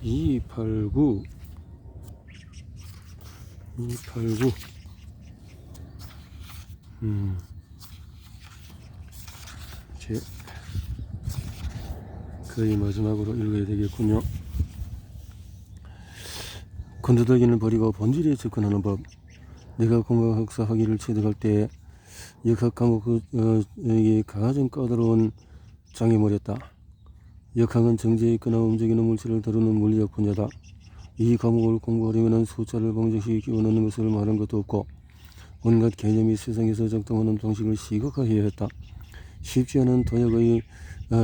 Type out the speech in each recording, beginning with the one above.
289 이제 거의 마지막으로 읽어야 되겠군요. 건두더기는 버리고 본질에 접근하는 법. 내가 공학 학사 학위를 취득할 때 역학 과목이 가장 까다로운 장애물이었다. 역학은 정지해 있거나 움직이는 물질을 다루는 물리학 분야다. 이 과목을 공부하려면 숫자를 방정식에 끼워넣는 것을 말한 것도 없고 온갖 개념이 세상에서 작동하는 방식을 시각화해야 했다. 쉽지 않은 도약의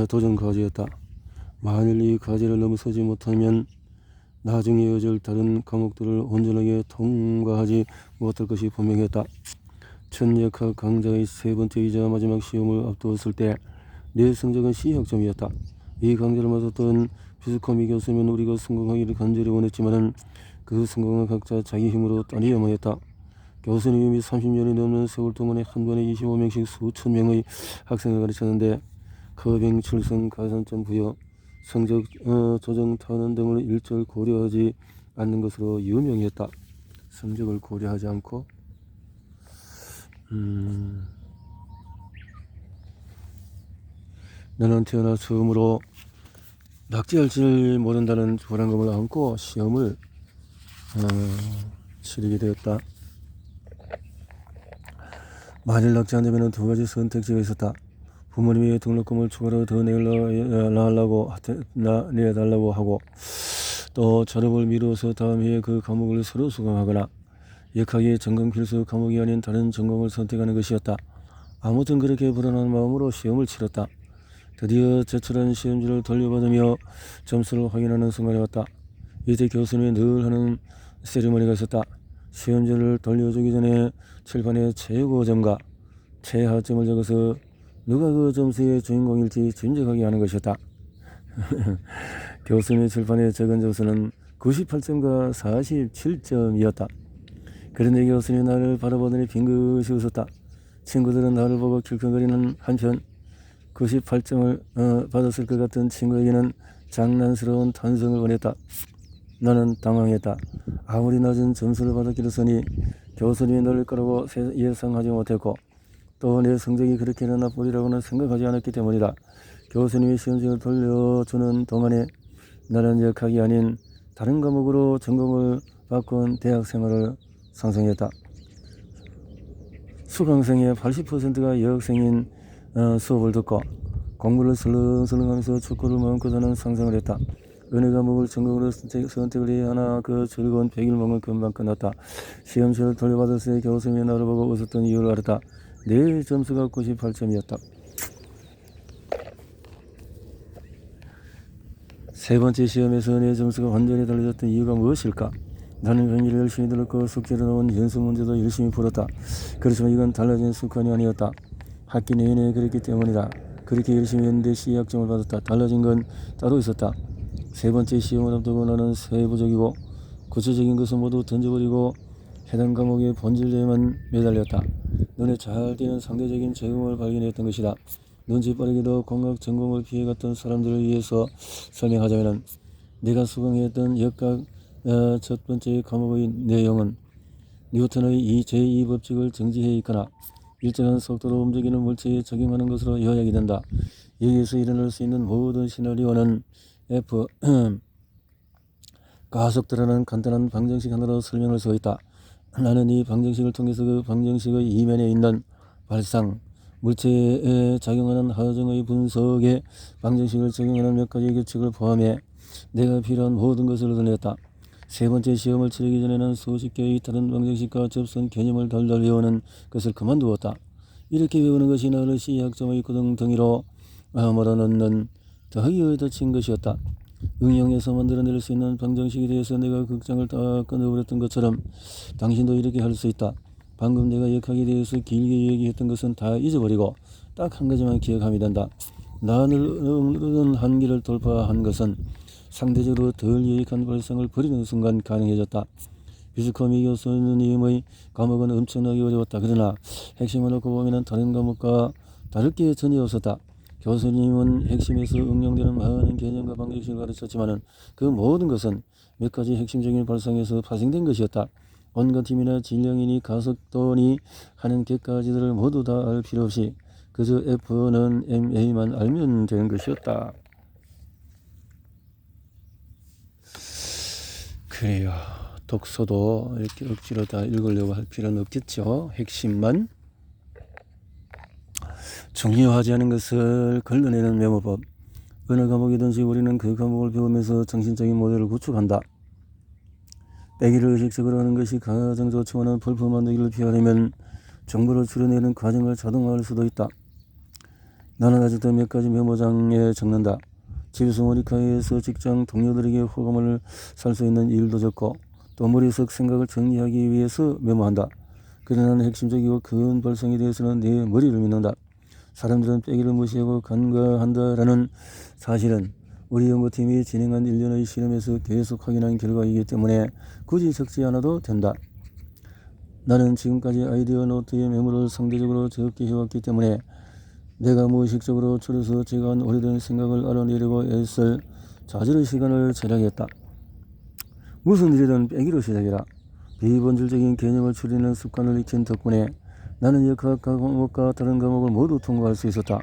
도전 과제였다. 만일 이 과제를 넘어서지 못하면 나중에 이어질 다른 과목들을 온전하게 통과하지 못할 것이 분명했다. 첫 역학 강좌의 세 번째이자 마지막 시험을 앞두었을 때 내 성적은 C학점이었다. 이 강좌를 맡았던 비스코미 교수는 우리가 성공하기를 간절히 원했지만 그 성공은 각자 자기 힘으로 따내야만 했다. 교수님이 30년이 넘는 세월 동안에 한 번에 25명씩 수천 명의 학생을 가르쳤는데 커빙, 출석, 가산점 부여, 성적 조정, 탄원 등을 일절 고려하지 않는 것으로 유명했다. 성적을 고려하지 않고 나는 태어나 처음으로 낙제할 줄 모른다는 불안감을 안고 시험을 치르게 되었다. 만일 낙제한다면 두 가지 선택지가 있었다. 부모님이 등록금을 추가로 더 내달라고 하고 또 졸업을 미루어서 다음 해에 그 과목을 새로 수강하거나 역학의 전공 필수 과목이 아닌 다른 전공을 선택하는 것이었다. 아무튼 그렇게 불안한 마음으로 시험을 치렀다. 드디어 제출한 시험지를 돌려받으며 점수를 확인하는 순간이 왔다. 이때 교수님이 늘 하는 세리머니가 있었다. 시험지를 돌려주기 전에 칠판에 최고점과 최하점을 적어서 누가 그 점수의 주인공일지 짐작하게 하는 것이었다. 교수님의 칠판에 적은 점수는 98점과 47점이었다. 그런데 교수님이 나를 바라보더니 빙긋이 웃었다. 친구들은 나를 보고 킬컹거리는 한편 98점을 받았을 것 같은 친구에게는 장난스러운 탄성을 보냈다. 나는 당황했다. 아무리 낮은 점수를 받았기로 서니 교수님이 넣을 거라고 예상하지 못했고 또 내 성적이 그렇게나 나쁘리라고는 생각하지 않았기 때문이다. 교수님이 시험지를 돌려주는 동안에 나는 역학이 아닌 다른 과목으로 전공을 바꾼 대학 생활을 상상했다. 수강생의 80%가 여학생인 수업을 듣고 공부를 설렁설렁하면서 축구를 마음껏 하는 상상을 했다. 어느 과목을 전공으로 선택을 해야 하나 그 즐거운 100일몽은 금방 끝났다. 시험지를 돌려받았을 때 교수님이 나를 보고 웃었던 이유를 알았다. 내 점수가 98점이었다. 세 번째 시험에서 내 점수가 완전히 달라졌던 이유가 무엇일까? 나는 강의를 열심히 들었고 숙제로 나온 연습 문제도 열심히 풀었다. 그렇지만 이건 달라진 습관이 아니었다. 학기 내내 그랬기 때문이다. 그렇게 열심히 했는데 C학점을 받았다. 달라진 건 따로 있었다. 세 번째 시험을 앞두고 나는 세부적이고 구체적인 것은 모두 던져버리고 해당 과목의 본질에만 매달렸다. 눈에 잘 띄는 상대적인 제공을 발견했던 것이다. 눈치 빠르게도 공학 전공을 피해갔던 사람들을 위해서 설명하자면 내가 수강했던 역학 첫 번째 과목의 내용은 뉴턴의 제2법칙을 정지해 있거나 일정한 속도로 움직이는 물체에 적용하는 것으로 요약이 된다. 여기에서 일어날 수 있는 모든 시나리오는 F 가속도라는 간단한 방정식 하나로 설명할 수 있다. 나는 이 방정식을 통해서 그 방정식의 이면에 있는 발상, 물체에 작용하는 하정의 분석에 방정식을 적용하는 몇 가지 규칙을 포함해 내가 필요한 모든 것을 얻어냈다. 세 번째 시험을 치르기 전에는 수십 개의 다른 방정식과 접선 개념을 달달 외우는 것을 그만두었다. 이렇게 외우는 것이 나를 C학점의 구덩텅이로 몰아넣는 더하기 덧친 것이었다. 응용해서 만들어낼 수 있는 방정식에 대해서 내가 극장을 다 끊어버렸던 것처럼 당신도 이렇게 할 수 있다. 방금 내가 역학에 대해서 길게 얘기했던 것은 다 잊어버리고 딱 한 가지만 기억하면 된다. 나는 한계를 돌파한 것은 상대적으로 덜 유익한 발상을 버리는 순간 가능해졌다. 비스코미 교수님의 과목은 엄청나게 어려웠다. 그러나 핵심을 놓고 보면 다른 과목과 다를 게 전혀 없었다. 교수님은 핵심에서 응용되는 많은 개념과 방식을 가르쳤지만 그 모든 것은 몇 가지 핵심적인 발상에서 파생된 것이었다. 온갖 힘이나 질량이니 가속도니 하는 객가지들을 모두 다 알 필요 없이 그저 F는 MA만 알면 되는 것이었다. 그래요. 독서도 이렇게 억지로 다 읽으려고 할 필요는 없겠죠. 핵심만. 중요하지 않은 것을 걸러내는 메모법. 어느 과목이든지 우리는 그 과목을 배우면서 정신적인 모델을 구축한다. 빼기를 의식적으로 하는 것이 가장 좋지만 벌프 만들기를 피하려면 정보를 추려내는 과정을 자동화할 수도 있다. 나는 아직도 몇 가지 메모장에 적는다. 집에서 모니카에서 직장 동료들에게 호감을 살 수 있는 일도 적고 또 머릿속 생각을 정리하기 위해서 메모한다. 그러나 나는 핵심적이고 큰 발상에 대해서는 내 머리를 믿는다. 사람들은 빼기를 무시하고 간과한다라는 사실은 우리 연구팀이 진행한 1년의 실험에서 계속 확인한 결과이기 때문에 굳이 적지 않아도 된다. 나는 지금까지 아이디어 노트에 메모를 상대적으로 적게 해왔기 때문에 내가 무의식적으로 줄여서 제가 한 오래된 생각을 알아내려고 애쓸 자질의 시간을 절약했다. 무슨 일이든 빼기로 시작해라. 비본질적인 개념을 추리는 습관을 익힌 덕분에 나는 역학 과목과 다른 과목을 모두 통과할 수 있었다.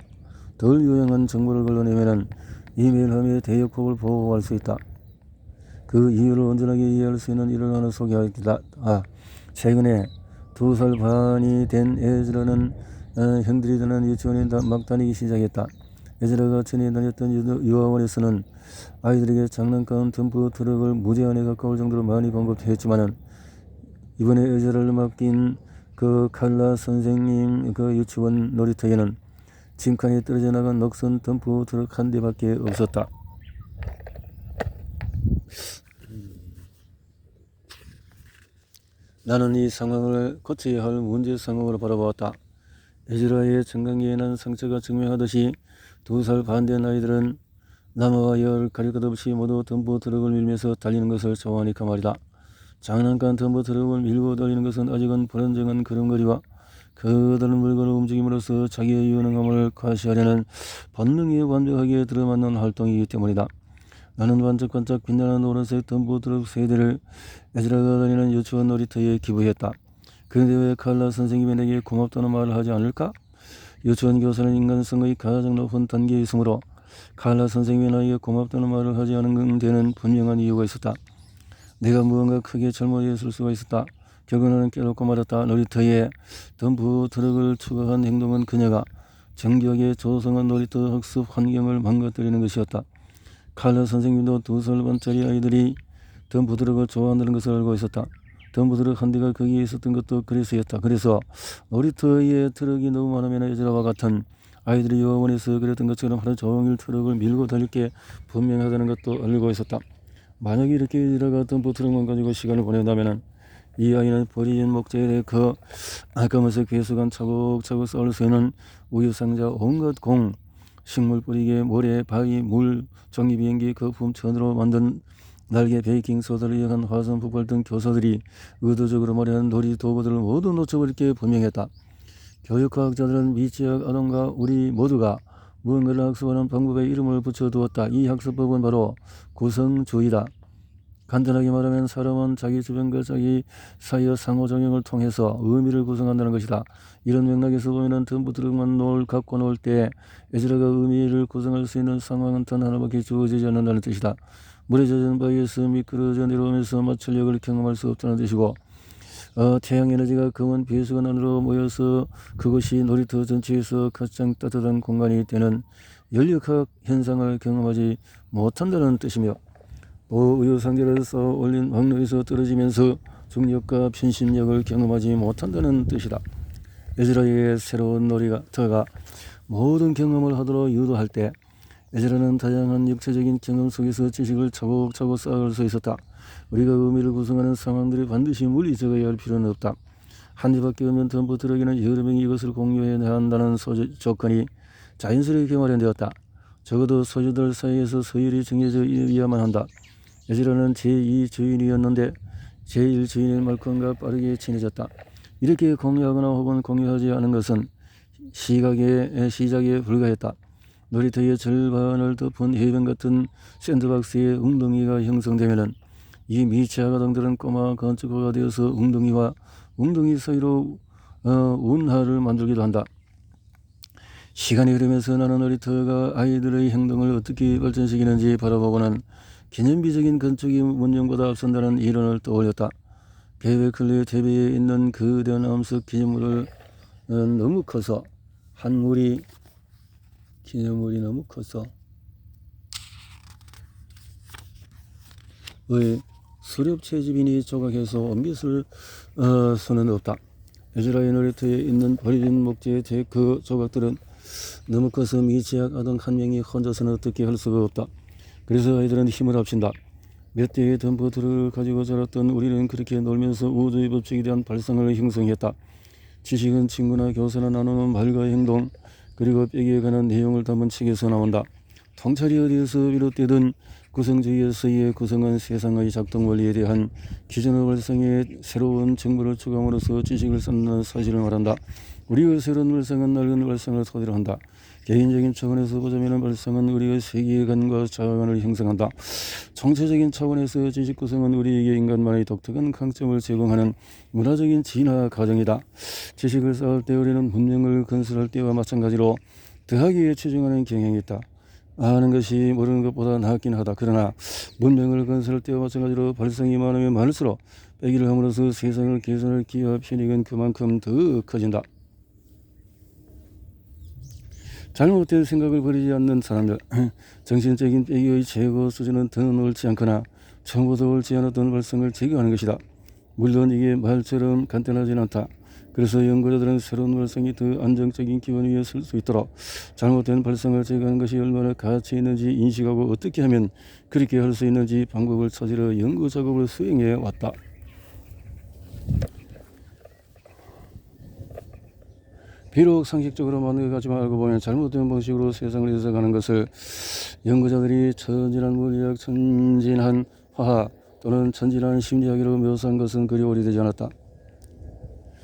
덜 유용한 정보를 걸러내면 이메일함의 대역폭을 보호할 수 있다. 그 이유를 온전하게 이해할 수 있는 일을 하나 소개하겠다. 최근에 2살 반이 된 에즈라는 형들이 다니는 유치원에 막 다니기 시작했다. 에즈라가 전에 다녔던 유아원에서는 아이들에게 장난감 덤프 트럭을 무제한에 가까울 정도로 많이 공급했지만은 이번에 에즈라를 맡긴 그 칼라 선생님 그 유치원 놀이터에는 짐칸이 떨어져 나간 녹슨 덤프 트럭 한 대밖에 없었다. 나는 이 상황을 고쳐야 할 문제 상황으로 바라보았다. 에즈라의 정강이에 난 상처가 증명하듯이 2살 반 된 아이들은 나무와 열 가릴 것 없이 모두 덤프 트럭을 밀면서 달리는 것을 좋아하니까 말이다. 장난감 덤프 트럭을 밀고 달리는 것은 아직은 불안정한 걸음걸이와 커다란 물건을 움직임으로써 자기의 유능함을 과시하려는 본능에 완벽하게 들어맞는 활동이기 때문이다. 나는 반짝반짝 빛나는 노란색 덤프 트럭 3대를 에즈라가 다니는 유치원 놀이터에 기부했다. 그런데 왜 칼라 선생님이 내게 고맙다는 말을 하지 않을까? 유치원 교사는 인간성의 가장 높은 단계에 있으므로 칼라 선생님이 나에게 고맙다는 말을 하지 않은 데는 분명한 이유가 있었다. 내가 무언가 크게 잘못했을 수가 있었다. 결국 나는 깨닫고 말았다. 놀이터에 덤프 트럭을 추가한 행동은 그녀가 정교하게 조성한 놀이터 학습 환경을 망가뜨리는 것이었다. 칼라 선생님도 2살 반짜리 아이들이 덤프 트럭을 좋아한다는 것을 알고 있었다. 덤프 트럭 한 대가 거기에 있었던 것도 그래서였다. 그래서 놀이터에 트럭이 너무 많으면 에즈라와 같은 아이들이 유아원에서 그랬던 것처럼 하루 종일 트럭을 밀고 달릴 게 분명하다는 것도 알고 있었다. 만약에 이렇게 에즈라가 덤프 트럭만 가지고 시간을 보낸다면 이 아이는 버려진 목재에 대해 그 검은색 괴수간 차곡차곡 쌓을 수 있는 우유상자 온갖 공, 식물 뿌리개, 모래, 바위, 물, 종이비행기, 거품, 천으로 만든 날개, 베이킹 소다를 이용한 화산 폭발 등 교사들이 의도적으로 마련한 놀이 도구들을 모두 놓쳐버릴 게 분명했다. 교육과학자들은 미취학 아동과 우리 모두가 무언가를 학습하는 방법에 이름을 붙여두었다. 이 학습법은 바로 구성주의다. 간단하게 말하면 사람은 자기 주변과 자기 사이의 상호작용을 통해서 의미를 구성한다는 것이다. 이런 맥락에서 보면 덤프 트럭만 갖고 놀 때 에즈라가 의미를 구성할 수 있는 상황은 단 하나밖에 주어지지 않는다는 뜻이다. 물에 젖은 바위에서 미끄러져 내려오면서 마찰력을 경험할 수 없다는 뜻이고 태양에너지가 검은 배수관 안으로 모여서 그것이 놀이터 전체에서 가장 따뜻한 공간이 되는 연력학 현상을 경험하지 못한다는 뜻이며 또 우유상자를 쌓아 올린 항로에서 떨어지면서 중력과 편심력을 경험하지 못한다는 뜻이다. 에즈라의 새로운 놀이터가 모든 경험을 하도록 유도할 때 에즈라는 다양한 육체적인 경험 속에서 지식을 차곡차곡 쌓아갈 수 있었다. 우리가 의미를 구성하는 상황들이 반드시 물리적이어야 할 필요는 없다. 한 대밖에 없는 덤프 트럭에는 여러 명이 이것을 공유해야 한다는 조건이 자연스럽게 마련되었다. 적어도 소유들 사이에서 서열이 정해져 있어야만 한다. 에즈라는 제2 주인이었는데 제1 주인의 말콤과 빠르게 친해졌다. 이렇게 공유하거나 혹은 공유하지 않은 것은 시작에 불과했다. 놀이터의 절반을 덮은 해변 같은 샌드박스의 웅덩이가 형성되면은 이 미취학 아동들은 꼬마 건축가가 되어서 웅덩이와 웅덩이 사이로 운하를 만들기도 한다. 시간이 흐르면서 나는 놀이터가 아이들의 행동을 어떻게 발전시키는지 바라보고는 기념비적인 건축이 문명보다 앞선다는 이론을 떠올렸다. 베이클리 대비에 있는 거대한 암석 기념물은 너무 커서 기념물이 너무 커서 의 수렵 채집인이 조각해서 옮길 수는 없다. 에즈라의 놀이터에 있는 버려진 목재의 그 조각들은 너무 커서 미취학 아동 한 명이 혼자서는 어떻게 할 수가 없다. 그래서 아이들은 힘을 합친다. 몇 대의 덤프트를 가지고 자랐던 우리는 그렇게 놀면서 우주의 법칙에 대한 발상을 형성했다. 지식은 친구나 교사나 나누는 말과 행동, 그리고 뼈기에 관한 내용을 담은 책에서 나온다. 통찰이 어디에서 비롯되든 구성주의에서의 구성은 세상의 작동 원리에 대한 기존의 발상에 새로운 정보를 추가함으로써 지식을 쌓는 사실을 말한다. 우리의 새로운 발상은 낡은 발상을 토대로 한다. 개인적인 차원에서 보자면 발상은 우리의 세계관과 자아관을 형성한다. 총체적인 차원에서 지식 구성은 우리에게 인간만의 독특한 강점을 제공하는 문화적인 진화 과정이다. 지식을 쌓을 때 우리는 문명을 건설할 때와 마찬가지로 더하기에 치중하는 경향이 있다. 아는 것이 모르는 것보다 낫긴 하다. 그러나 문명을 건설할 때와 마찬가지로 발상이 많으면 많을수록 빼기를 함으로써 세상을 개선할 기회와 편익은 그만큼 더 커진다. 잘못된 생각을 버리지 않는 사람들, 정신적인 빼기의 최고 수준은 더 옳지 않거나 처음부터 옳지 않았던 발상을 제거하는 것이다. 물론 이게 말처럼 간단하진 않다. 그래서 연구자들은 새로운 발상이 더 안정적인 기반 위에 설 수 있도록 잘못된 발상을 제거하는 것이 얼마나 가치 있는지 인식하고 어떻게 하면 그렇게 할 수 있는지 방법을 찾으려 연구 작업을 수행해 왔다. 비록 상식적으로 맞는 것 같지만 알고 보면 잘못된 방식으로 세상을 해석하는 것을 연구자들이 천진한 물리학, 천진한 화학 또는 천진한 심리학으로 묘사한 것은 그리 오래되지 않았다.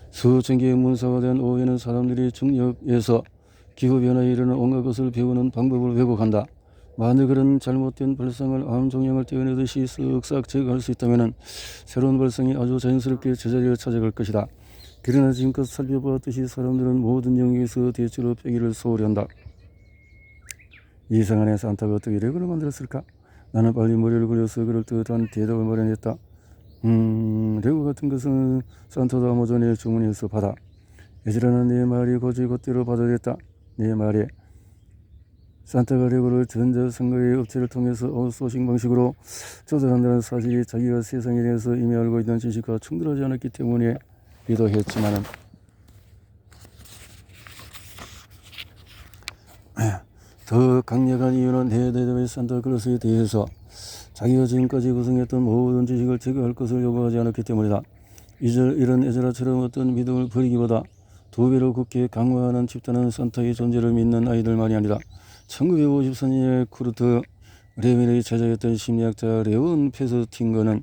수천 개의 문서가 된 오해는 사람들이 중력에서 기후변화에 이르는 온갖 것을 배우는 방법을 왜곡한다. 만약 그런 잘못된 발상을 암종양을 떼어내듯이 쓱싹 제거할 수 있다면 새로운 발상이 아주 자연스럽게 제자리를 찾아갈 것이다. 그러나 지금껏 살펴보았듯이 사람들은 모든 영역에서 대체로 빼기를 소홀히 한다. 이상하네. 산타가 어떻게 레고를 만들었을까? 나는 빨리 머리를 굴려서 그럴듯한 대답을 마련했다. 레고 같은 것은 산타도 아마 전에 주문해서 받아. 에즈라는 내 말이 고지 곧대로 받아들였다. 내 말에 산타가 레고를 전자선거의 업체를 통해서 아웃소싱 방식으로 조달한다는 사실이 자기가 세상에 대해서 이미 알고 있던 지식과 충돌하지 않았기 때문에 기도 했지만은 더 강력한 이유는 내 대답의 산타클로스에 대해서 자기가 지금까지 구성했던 모든 지식을 제거할 것을 요구하지 않았기 때문이다. 이런 에즈라처럼 어떤 믿음을 버리기보다 두 배로 굳게 강화하는 집단은 산타의 존재를 믿는 아이들만이 아니다. 1954년에 쿠르트 레벨의 제자였던 심리학자 레온 페스팅거는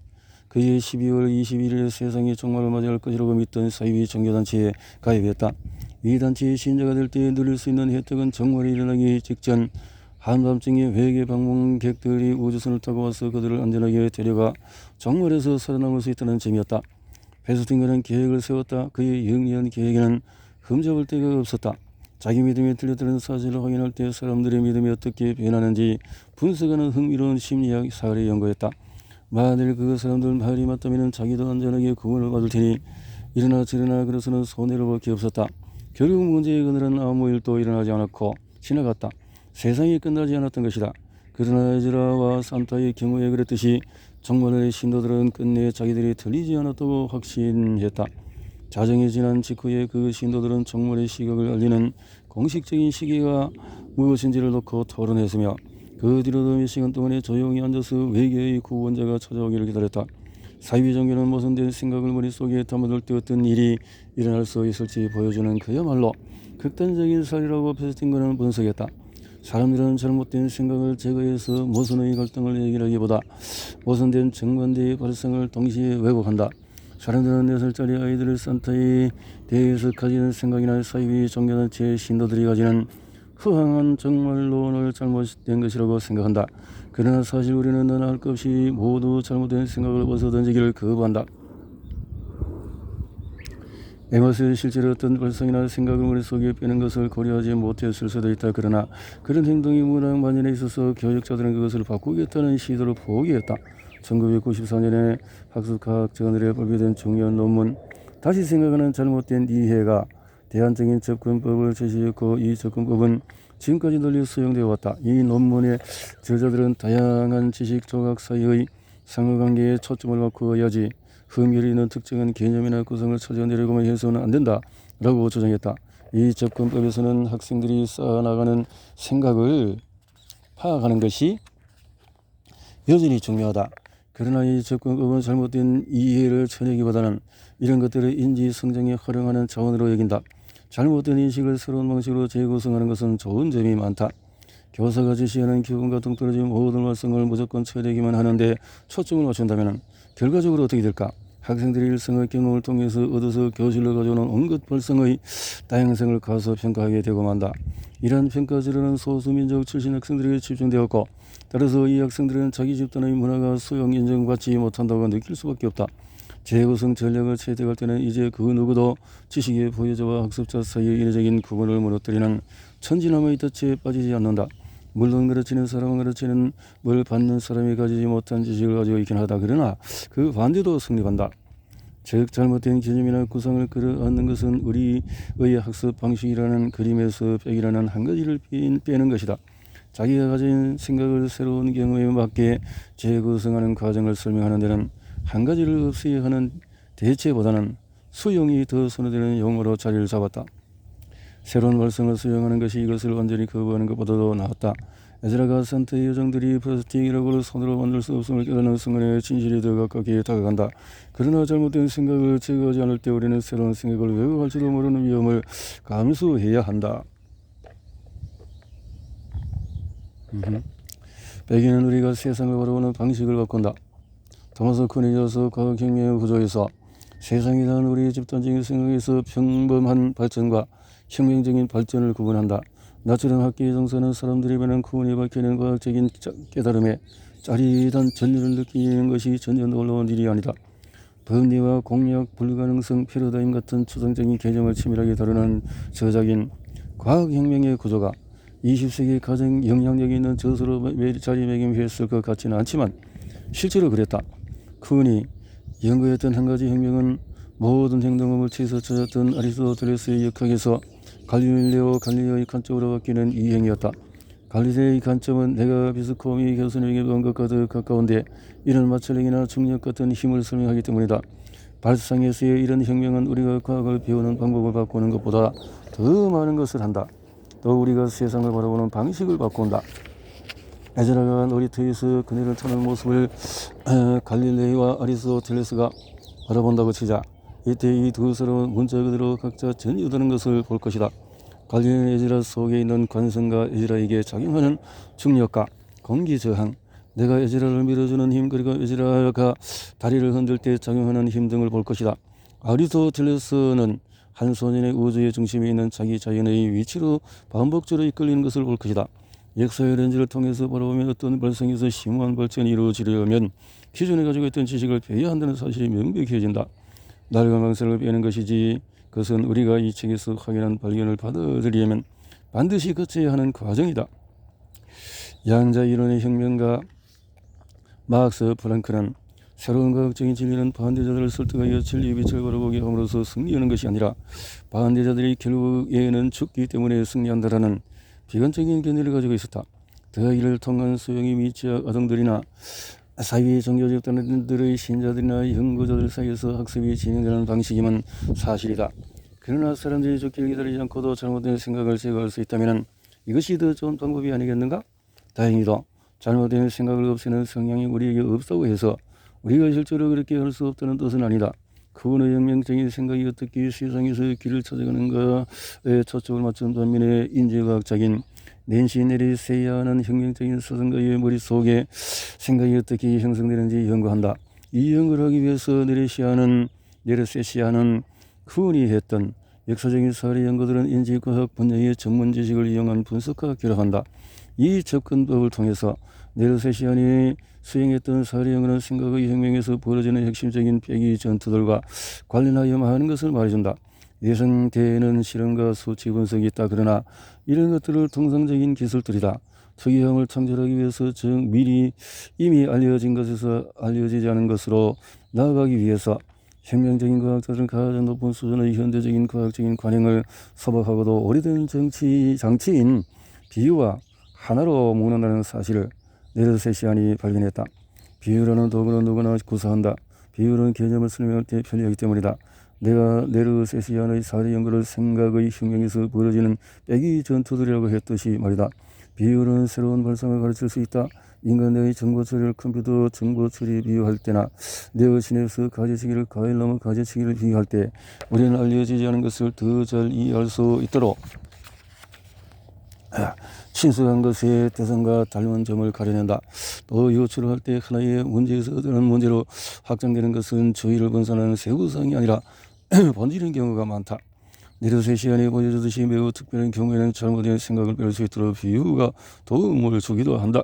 그의 12월 21일에 세상이 종말을 맞이할 것이라고 믿던 사이비 종교단체에 가입했다. 이 단체의 신자가 될 때 누릴 수 있는 혜택은 종말이 일어나기 직전 한밤중에 외계 방문객들이 우주선을 타고 와서 그들을 안전하게 데려가 종말에서 살아남을 수 있다는 점이었다. 페스팅거는 계획을 세웠다. 그의 영리한 계획에는 흠잡을 데가 없었다. 자기 믿음이 틀렸다는 사실을 확인할 때 사람들의 믿음이 어떻게 변하는지 분석하는 흥미로운 심리학 사례를 연구했다. 만일 그 사람들 말이 맞다면 자기도 안전하게 구원을 받을 테니 이러나 저러나 그래서는 손해를 볼 게 없었다. 결국 문제의 그늘은 아무 일도 일어나지 않았고 지나갔다. 세상이 끝나지 않았던 것이다. 그러나 에즈라와 산타의 경우에 그랬듯이 정말의 신도들은 끝내 자기들이 틀리지 않았다고 확신했다. 자정이 지난 직후에 그 신도들은 정말의 시각을 알리는 공식적인 시기가 무엇인지를 놓고 토론했으며 그 뒤로도 몇 시간 동안에 조용히 앉아서 외계의 구원자가 찾아오기를 기다렸다. 사이비 종교는 모순된 생각을 머릿속에 담아둘 때 어떤 일이 일어날 수 있을지 보여주는 그야말로 극단적인 사례라고 페스팅거는 분석했다. 사람들은 잘못된 생각을 제거해서 모순의 갈등을 해결하기보다 모순된 정반대의 발상을 동시에 왜곡한다. 사람들은 4살짜리 아이들을 산타에 대해서 가지는 생각이나 사이비 종교단체의 신도들이 가지는 허황한 정말론을 잘못된 것이라고 생각한다. 그러나 사실 우리는 너나 할 것 없이 모두 잘못된 생각을 벗어던지기를 거부한다. 에머스 실제로 어떤 발상이나 생각을 머릿속에 빼는 것을 고려하지 못했을 수도 있다. 그러나 그런 행동이 문학 만연에 있어서 교육자들은 그것을 바꾸겠다는 시도를 포기했다. 1994년에 학술과학자들에 발표된 중요한 논문 다시 생각하는 잘못된 이해가 대안적인 접근법을 제시했고, 이 접근법은 지금까지 널리 수용되어 왔다. 이 논문의 저자들은 다양한 지식 조각 사이의 상호관계에 초점을 맞추어야지 흥미를 있는 특정한 개념이나 구성을 찾아내려고만 해서는 안 된다 라고 주장했다. 이 접근법에서는 학생들이 쌓아나가는 생각을 파악하는 것이 여전히 중요하다. 그러나 이 접근법은 잘못된 이해를 쳐내기보다는 이런 것들을 인지 성장에 활용하는 차원으로 여긴다. 잘못된 인식을 새로운 방식으로 재구성하는 것은 좋은 점이 많다. 교사가 제시하는 교훈과 동떨어진 모든 활성을 무조건 쳐내기만 하는데 초점을 맞춘다면 결과적으로 어떻게 될까? 학생들이 일상의 경험을 통해서 얻어서 교실로 가져오는 온갖 발상의 다양성을 가소평가하게 되고 만다. 이러한 평가지로는 소수민족 출신 학생들에게 집중되었고, 따라서 이 학생들은 자기 집단의 문화가 수용 인정받지 못한다고 느낄 수밖에 없다. 재구성 전략을 채택할 때는 이제 그 누구도 지식의 보유자와 학습자 사이의 인위적인 구분을 무너뜨리는 천진함의 덫에 빠지지 않는다. 물론 가르치는 사람은 가르치는 뭘 받는 사람이 가지지 못한 지식을 가지고 있긴 하다. 그러나 그 반대도 성립한다. 즉 잘못된 개념이나 구상을 끌어안는 것은 우리의 학습 방식이라는 그림에서 빽이라는 한 가지를 빼는 것이다. 자기가 가진 생각을 새로운 경험에 맞게 재구성하는 과정을 설명하는 데는 한 가지를 없애야 하는 대체보다는 수용이 더 선호되는 용어로 자리를 잡았다. 새로운 발상을 수용하는 것이 이것을 완전히 거부하는 것보다도 나았다. 에즈라가 산타의 요정들이 플라스틱이라고를 손으로 만들 수 없음을 깨닫는 순간에 진실이 더 가깝게 다가간다. 그러나 잘못된 생각을 제거하지 않을 때 우리는 새로운 생각을 왜곡할지도 모르는 위험을 감수해야 한다. 백인은 우리가 세상을 바라보는 방식을 바꾼다. 토마스 코니저스 과학혁명의 구조에서 세상에 대한 우리의 집단적인 생각에서 평범한 발전과 혁명적인 발전을 구분한다. 나처럼 학계의 정서는 사람들이 많은 구분이 밝혀낸 과학적인 깨달음에 짜릿한 전율을 느끼는 것이 전혀 놀라운 일이 아니다. 법리와 공약, 불가능성, 패러다임 같은 추상적인 개념을 치밀하게 다루는 저작인 과학혁명의 구조가 20세기에 가장 영향력 있는 저서로 자리매김했을 것 같지는 않지만 실제로 그랬다. 쿠니 연구했던 한 가지 혁명은 모든 행동을 치서 찾았던 아리스토텔레스의 역학에서 갈릴레오 갈릴레오의 관점으로 바뀌는 이행이었다. 갈릴레오의 관점은 내가 비스코미 교수님에게 본 것과 더 가까운데 이런 마찰력이나 중력 같은 힘을 설명하기 때문이다. 발상에서의 이런 혁명은 우리가 과학을 배우는 방법을 바꾸는 것보다 더 많은 것을 한다. 또 우리가 세상을 바라보는 방식을 바꾼다. 에즈라가 놀이터에서 그네를 타는 모습을 갈릴레오와 아리스토텔레스가 바라본다고 치자. 이때 이 두 사람은 문자 그대로 각자 전이되는 것을 볼 것이다. 갈릴레오 에즈라 속에 있는 관성과 에즈라에게 작용하는 중력과 공기 저항, 내가 에즈라를 밀어주는 힘, 그리고 에즈라가 다리를 흔들 때 작용하는 힘 등을 볼 것이다. 아리스토텔레스는 한 소년의 우주의 중심에 있는 자기 자연의 위치로 반복적으로 이끌리는 것을 볼 것이다. 역사의 렌즈를 통해서 바라보면 어떤 발상에서 심오한 발전이 이루어지려면 기존에 가지고 있던 지식을 배워야 한다는 사실이 명백해진다. 낡은 망설을 빼는 것이지, 그것은 우리가 이 책에서 확인한 발견을 받아들이려면 반드시 거쳐야 하는 과정이다. 양자 이론의 혁명가 막스 프랑크는 새로운 과학적인 진리는 반대자들을 설득하여 진리의 빛을 바라보게 함으로써 승리하는 것이 아니라 반대자들이 결국에는 죽기 때문에 승리한다라는 비관적인 견해를 가지고 있었다. 더 이를 통한 소형의 미취학 아동들이나 사회 종교 집단들의 신자들이나 연구자들 사이에서 학습이 진행되는 방식이면 사실이다. 그러나 사람들이 죽기를 기다리지 않고도 잘못된 생각을 제거할 수 있다면 이것이 더 좋은 방법이 아니겠는가? 다행히도 잘못된 생각을 없애는 성향이 우리에게 없다고 해서 우리가 실제로 그렇게 할 수 없다는 뜻은 아니다. 그분의 혁명적인 생각이 어떻게 세상에서 길을 찾아가는가에 초점을 맞춘 반면에 인지과학적인 낸시 네리세이아는 혁명적인 사상가의 머릿속에 생각이 어떻게 형성되는지 연구한다. 이 연구를 하기 위해서 네르세시아는 그분이 했던 역사적인 사례 연구들은 인지과학 분야의 전문 지식을 이용한 분석과 결합한다. 이 접근법을 통해서 네르세시안이 수행했던 사례 연구는 생각의 혁명에서 벌어지는 핵심적인 배기 전투들과 관련하여 많은 것을 말해준다. 예상되는 실험과 수치 분석이 있다. 그러나 이런 것들을 통상적인 기술들이다. 특이형을 창출하기 위해서 미리 이미 알려진 것에서 알려지지 않은 것으로 나아가기 위해서 혁명적인 과학자들은 가장 높은 수준의 현대적인 과학적인 관행을 서박하고도 오래된 장치인 비유와 하나로 묶는다는 사실을 네르세시안이 발견했다. 비유라는 도구는 누구나 구사한다. 비유는 개념을 설명할 때 편리하기 때문이다. 내가 네르세시안의 사례 연구를 생각의 혁명에서 벌어지는 빼기 전투들이라고 했듯이 말이다. 비유는 새로운 발상을 가르칠 수 있다. 인간의 정보 처리를 컴퓨터 정보 처리 비유할 때나 내어신에서 가지치기를 과일 나무 가지치기를 비유할 때 우리는 알려지지 않은 것을 더 잘 이해할 수 있도록 친숙한 것의 대상과 닮은 점을 가려낸다. 또 요출을 할 때 하나의 문제에서 다른 문제로 확장되는 것은 주의를 분산하는 세부사항이 아니라 번지는 경우가 많다. 네르세시안이 보여주듯이 매우 특별한 경우에는 잘못된 생각을 뺄 수 있도록 비유가 도움을 주기도 한다.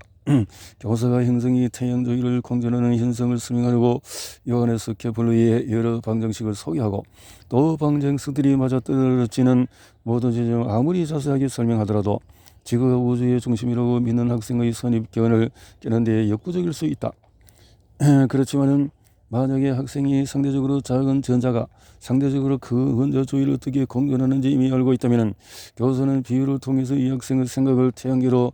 교사가 형성이 태양조기를 공전하는 현상을 설명하려고 요한에서 케플러의 여러 방정식을 소개하고 또 방정식들이 맞아떨어지는 모든 지점 아무리 자세하게 설명하더라도 지구가 우주의 중심이라고 믿는 학생의 선입견을 깨는 데 역부족일 수 있다. 그렇지만은 만약에 학생이 상대적으로 작은 전자가 상대적으로 큰 원자주의를 어떻게 공존하는지 이미 알고 있다면 교수는 비유를 통해서 이 학생의 생각을 태양계로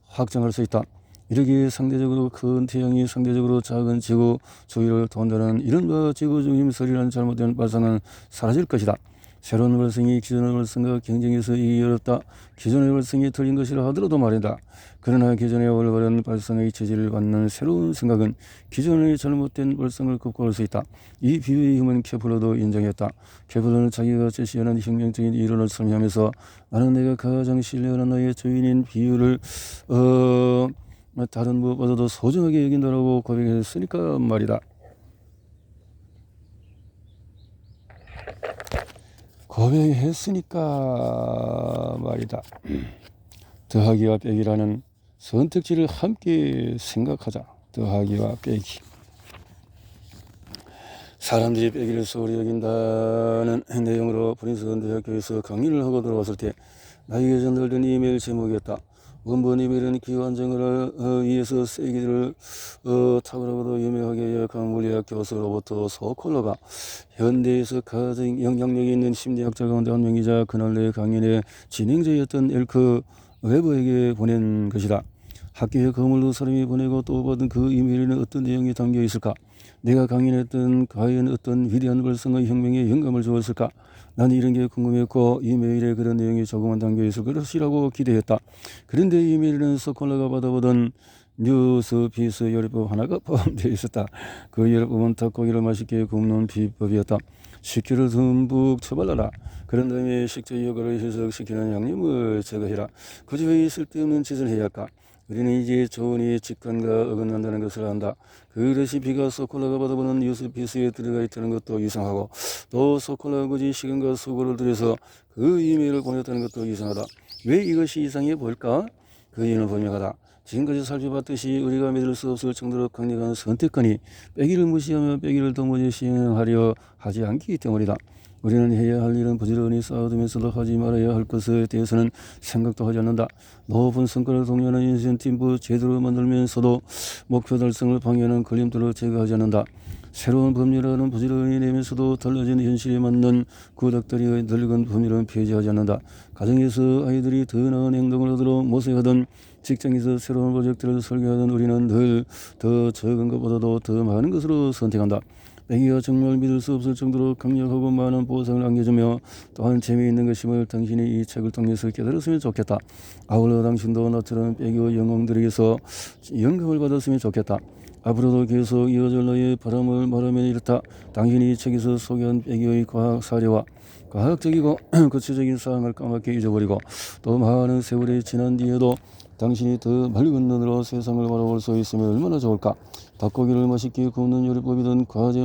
확장할 수 있다. 이렇게 상대적으로 큰 태양이 상대적으로 작은 지구 주위를 돈다는 이른바 지구중심설이라는 잘못된 발상은 사라질 것이다. 새로운 발상이 기존의 발상과 경쟁해서 이기기 어렵다. 기존의 발상이 틀린 것이라 하더라도 말이다. 그러나 기존의 올바른 발상의 지지를 받는 새로운 생각은 기존의 잘못된 발상을 극복할 수 있다. 이 비유의 힘은 케플러도 인정했다. 케플러는 자기가 제시하는 혁명적인 이론을 설명하면서 나는 내가 가장 신뢰하는 나의 주인인 비유를 다른 무엇보다도 소중하게 여긴다라고 고백했으니까 말이다. 고백했으니까 말이다. 더하기와 빼기라는 선택지를 함께 생각하자. 더하기와 빼기. 사람들이 빼기를 소홀히 여긴다는 내용으로 프린스턴 대학교에서 강의를 하고 돌아왔을 때 나에게 전달된 이메일 제목이었다. 원본 이메일은 기관장을 위해서 세기를 탁월하고도 유명하게 약한 물리학 교수로부터 소콜러가 현대에서 가장 영향력이 있는 심리학자 가운데 한 명이자 그날 내 강연의 진행자였던 엘크 웨버에게 보낸 것이다. 학교에 거물로 사람이 보내고 또 받은 그 이메일에는 어떤 내용이 담겨 있을까? 내가 강연했던 과연 어떤 위대한 발상의 혁명에 영감을 주었을까? 난 이런 게 궁금했고 이메일에 그런 내용이 조금은 담겨 있을 것이라고 기대했다. 그런데 이메일에는 소콜라가 받아보던 뉴스 피스 요리법 하나가 포함되어 있었다. 그 요리법은 닭고기를 맛있게 굽는 비법이었다. 식기를 듬뿍 쳐발라라. 그런 다음에 식재 효과를 희석시키는 양념을 제거해라. 굳이 왜 쓸데없는 짓을 해야 할까? 우리는 이제 조언이 직관과 어긋난다는 것을 안다. 그 레시피가 소콜라가 받아보는 뉴스피스에 들어가 있다는 것도 이상하고 또 소콜라가 굳이 시간과 수고를 들여서 그 이메일을 보냈다는 것도 이상하다. 왜 이것이 이상해 보일까? 그 이유는 분명하다. 지금까지 살펴봤듯이 우리가 믿을 수 없을 정도로 강력한 선택권이 빼기를 무시하며 빼기를 도무지 시행하려 하지 않기 때문이다. 우리는 해야 할 일은 부지런히 쌓아두면서도 하지 말아야 할 것에 대해서는 생각도 하지 않는다. 높은 성과를 독려하는 인센티브 제도를 만들면서도 목표 달성을 방해하는 걸림돌을 제거하지 않는다. 새로운 법률안은 부지런히 내면서도 달라진 현실에 맞는 구닥다리의 늙은 법률은 폐지하지 않는다. 가정에서 아이들이 더 나은 행동을 하도록 모색하던 직장에서 새로운 프로젝트를 설계하던 우리는 늘 더 적은 것보다도 더 많은 것으로 선택한다. 빼기가 정말 믿을 수 없을 정도로 강력하고 많은 보상을 안겨주며 또한 재미있는 것임을 당신이 이 책을 통해서 깨달았으면 좋겠다. 아울러 당신도 나처럼 빼기의 영웅들에게서 영감을 받았으면 좋겠다. 앞으로도 계속 이어질 너의 바람을 말하면 이렇다. 당신이 이 책에서 소개한 빼기의 과학 사례와 과학적이고 구체적인 사항을 까맣게 잊어버리고 또 많은 세월이 지난 뒤에도 당신이 더 맑은 눈으로 세상을 바라볼 수 있으면 얼마나 좋을까. 닭고기를 맛있게 굽는 요리법이든 과제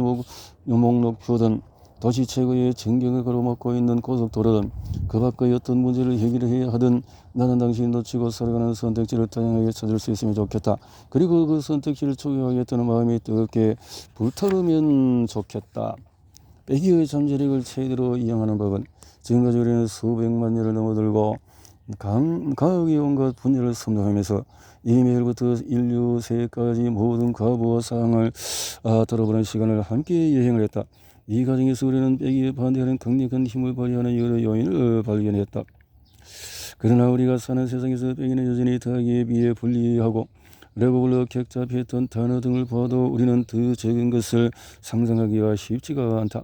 목록표든 도시 최고의 전경을 걸어먹고 있는 고속도로는 그 밖의 어떤 문제를 해결해야 하든 나는 당신이 놓치고 살아가는 선택지를 다양하게 찾을 수 있으면 좋겠다. 그리고 그 선택지를 초기화하겠다는 마음이 뜨겁게 불타오르면 좋겠다. 빼기의 잠재력을 최대로 이용하는 법은 지금까지 우리는 수백만 년을 넘어들고 과학의 온갖 분야를 섭렵하면서 이메일부터 인류 세계까지 모든 과부와 사항을 들어보는 시간을 함께 여행을 했다. 이 과정에서 우리는 빼기에 반대하는 강력한 힘을 발휘하는 여러 요인을 발견했다. 그러나 우리가 사는 세상에서 빼기는 여전히 더하기에 비해 불리하고 레고블럭, 격자, 패턴, 단어 등을 봐도 우리는 더 적은 것을 상상하기가 쉽지가 않다.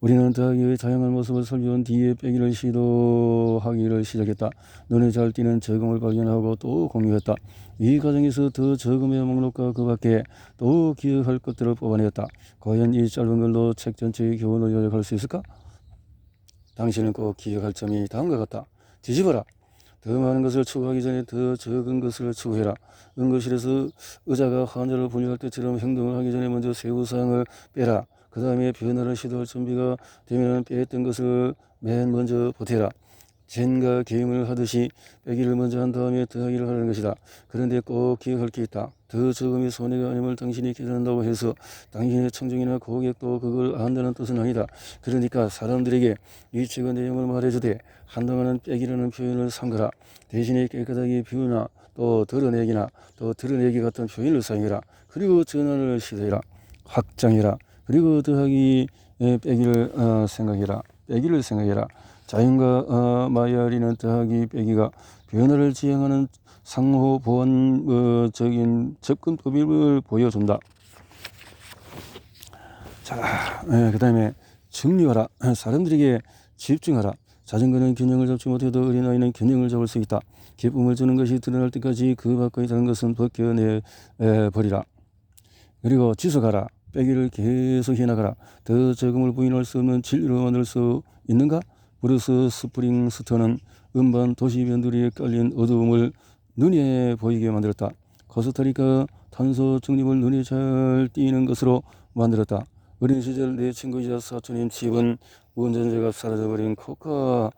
우리는 더하기의 다양한 모습을 살펴본 뒤에 빼기를 시도하기를 시작했다. 눈에 잘 띄는 적음을 발견하고 또 공유했다. 이 과정에서 더 적음의 목록과 그 밖에 또 기억할 것들을 뽑아냈다. 과연 이 짧은 글로 책 전체의 교훈을 요약할 수 있을까? 당신은 꼭 기억할 점이 다음과 같다. 뒤집어라. 더 많은 것을 추구하기 전에 더 적은 것을 추구해라. 응급실에서 의사가 환자를 분류할 때처럼 행동을 하기 전에 먼저 세부사항을 빼라. 그 다음에 변화를 시도할 준비가 되면 빼했던 것을 맨 먼저 보태라. 젠가 게임을 하듯이 빼기를 먼저 한 다음에 더하기를 하는 것이다. 그런데 꼭 기억할 게 있다. 더 적음이 손해가 아님을 당신이 계산한다고 해서 당신의 청중이나 고객도 그걸 안다는 뜻은 아니다. 그러니까 사람들에게 이 책의 내용을 말해주되 한동안은 빼기라는 표현을 삼가라. 대신에 깨끗하게 비우나 또 드러내기나 또 드러내기 같은 표현을 사용해라. 그리고 전환을 시도해라. 확장해라. 그리고 더하기 빼기를 생각해라. 빼기를 생각해라. 자연과 마이아리는 더하기 빼기가 변화를 지향하는 상호 보완적인 접근법을 보여준다. 자, 그 다음에 정리하라. 사람들에게 집중하라. 자전거는 균형을 잡지 못해도 어린아이는 균형을 잡을 수 있다. 기쁨을 주는 것이 드러날 때까지 그 밖의 다른 것은 벗겨내버리라. 그리고 지속하라. 빼기를 계속 해나가라. 더 적음을 부인할 수 없는 진리로 만들 수 있는가? 브루스 스프링스턴은 음반 도시 변두리에 깔린 어두움을 눈에 보이게 만들었다. 코스타리카 탄소 중립을 눈에 잘 띄는 것으로 만들었다. 어린 시절 내 친구이자 사촌인 칩은 운전자가 사라져버린 코카들을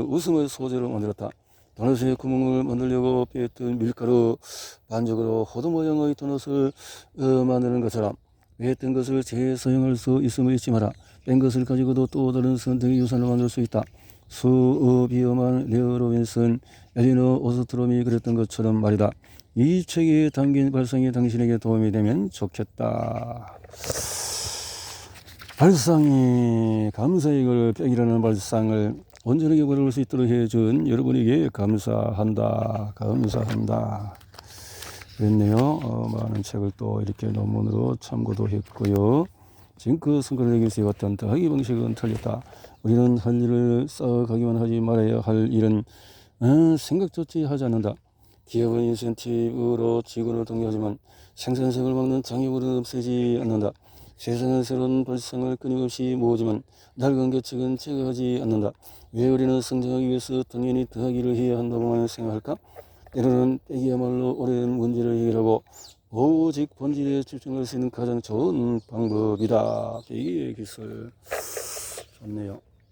웃음의 소재로 만들었다. 도넛에 구멍을 만들려고 빼었던 밀가루 반죽으로 호두 모양의 도넛을 만드는 것처럼 빼었던 것을 재사용할 수 있음을 잊지 마라. 뺀 것을 가지고도 또 다른 선택의 유산을 만들 수 있다. 수비엄한 레오 로빈슨, 엘리너 오스트롬이 그랬던 것처럼 말이다. 이 책에 담긴 발상이 당신에게 도움이 되면 좋겠다. 발상이 감사의 걸 빼기라는 발상을 온전하게 바라볼 수 있도록 해준 여러분에게 감사한다. 그랬네요. 많은 책을 또 이렇게 논문으로 참고도 했고요. 지금껏 손가락에 세웠던 더하기 방식은 틀렸다. 우리는 할 일을 쌓아가기만 하지 말아야 할 일은 생각조차 하지 않는다. 기업은 인센티브로 직원을 독려하지만 생산성을 막는 장애물은 없애지 않는다. 세상은 새로운 발상을 끊임없이 모으지만 낡은 계책은 제거하지 않는다. 왜 우리는 성장하기 위해서 당연히 더하기를 해야 한다고만 생각할까? 때로는 빼기야말로 오랜 문제를 해결하고 오직 본질에 집중할 수 있는 가장 좋은 방법이다. 빼기의 기술 좋네요.